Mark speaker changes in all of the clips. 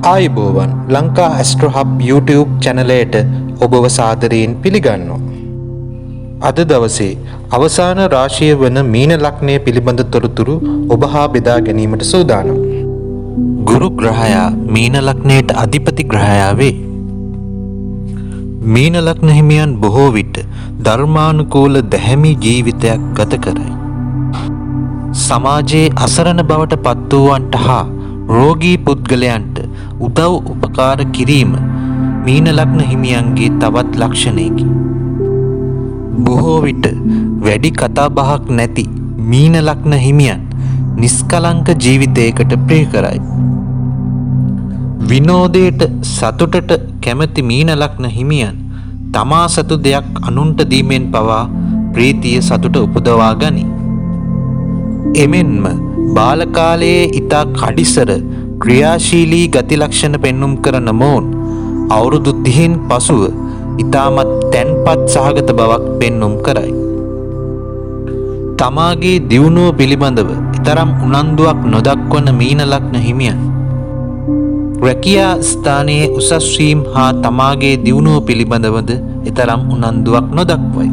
Speaker 1: ආයුබෝවන් Lanka astro hub YouTube චැනලයට ඔබව සාදරයෙන් පිළිගන්නවා. අද දවසේ අවසාන රාශිය වන මීන ලග්නය පිළිබඳ තොරතුරු ඔබ හා බෙදා ගැනීමට සූදානම්. ගුරු ග්‍රහයා මීන ලග්නයට අධිපති ග්‍රහයා වේ. මීන ලග්න හිමියන් බොහෝ විට ධර්මානුකූල දැහැමි ජීවිතයක් ගත කරයි. සමාජයේ අසරණ බවට පත් වූවන්ට හා රෝගී පුද්ගලයන්ට උදව් උපකාර කිරීම මීන ලග්න හිමියන්ගේ තවත් ලක්ෂණයකි. බොහෝ විට වැඩි කතා බහක් නැති මීන ලග්න හිමියන් නිස්කලංක ජීවිතයකට ප්‍රිය කරයි. විනෝදයට සතුටට කැමති මීන ලග්න හිමියන් තමා සතු දෙයක් අනුන්ට දීමෙන් පවා ප්‍රීතිය සතුට උපදවා ගනී. එමෙන්ම බාල කාලයේ ඉතා කඩිසර ක්‍රියාශීලී ගති ලක්ෂණ පෙන්눔 කරන මොවුන් අවුරුදු 30න් පසුව ඉතාමත් තැන්පත් සහගත බවක් පෙන්눔 කරයි. තමාගේ දියුණුව පිළිබඳව ඊතරම් උනන්දුවක් නොදක්වන මීන ලග්න හිමියන් රැකියා ස්ථානයේ උසස් වීම හා තමාගේ දියුණුව පිළිබඳවද ඊතරම් උනන්දුවක් නොදක්වයි.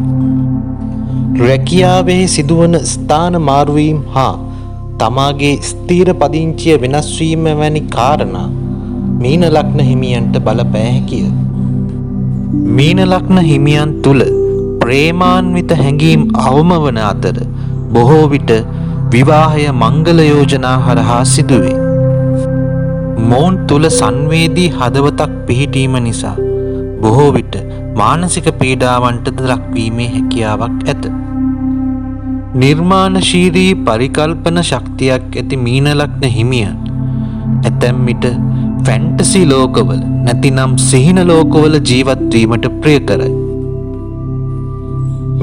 Speaker 1: රැකියාවේ සිදුවන ස්ථාන මාරුවීම හා තමාගේ ස්ථීර පදිංචිය වෙනස් වීම වැනි කාරණා මීන ලග්න හිමියන්ට බලපෑ හැකිය. මීන ලග්න හිමියන් තුල ප්‍රේමාන්විත හැඟීම් අවම වන අතර බොහෝ විට විවාහය මංගල යෝජනා හරහා සිදුවේ. මොවුන් තුල සංවේදී හදවතක් පිහිටීම නිසා බොහෝ විට මානසික පීඩාවන්ටද ලක්වීමේ හැකියාවක් ඇත. නිර්මාණශීලී පරිකල්පන ශක්තියක් ඇති මීන ලග්න හිමියන් ඇතැම් විට ෆැන්ටසි ලෝකවල නැතිනම් සිහින ලෝකවල ජීවත් වීමට ප්‍රිය කරයි.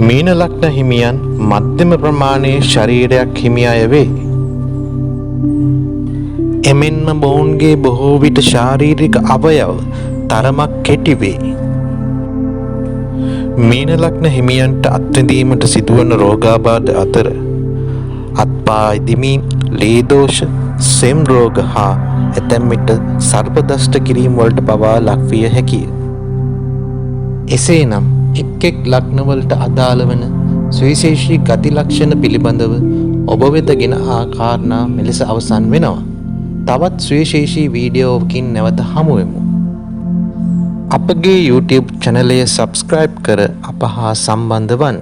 Speaker 1: මීන ලග්න හිමියන් මධ්‍යම ප්‍රමාණයේ ශරීරයක් හිමි අය වේ. එමෙන්ම මොවුන්ගේ බොහෝ විට ශාරීරික අවයව තරමක් කෙටි වේ. මීන ලග්න හිමියන්ට අත්විඳීමට සිදුවන රෝගාබාධ අතර අත්පා ඉදිමීම්, ලේ දෝෂ, සෙම් රෝග හා ඇතැම් විට සර්පදෂ්ට කිරීම වලට පවා ලක්විය හැකිය. එසේනම් එක් එක් ලග්නවලට අදාළ වන සුවිශේෂී ගති ලක්ෂණ පිළිබඳව ඔබ වෙත ගෙන ආකාරණා මෙලෙස අවසන් වෙනවා. තවත් සුවිශේෂී වීඩියෝවකින් නැවත හමු වෙමු. අපගේ YouTube චැනලය සබ්ස්ක්‍රයිබ් කර අප හා සම්බන්ධ වන්න.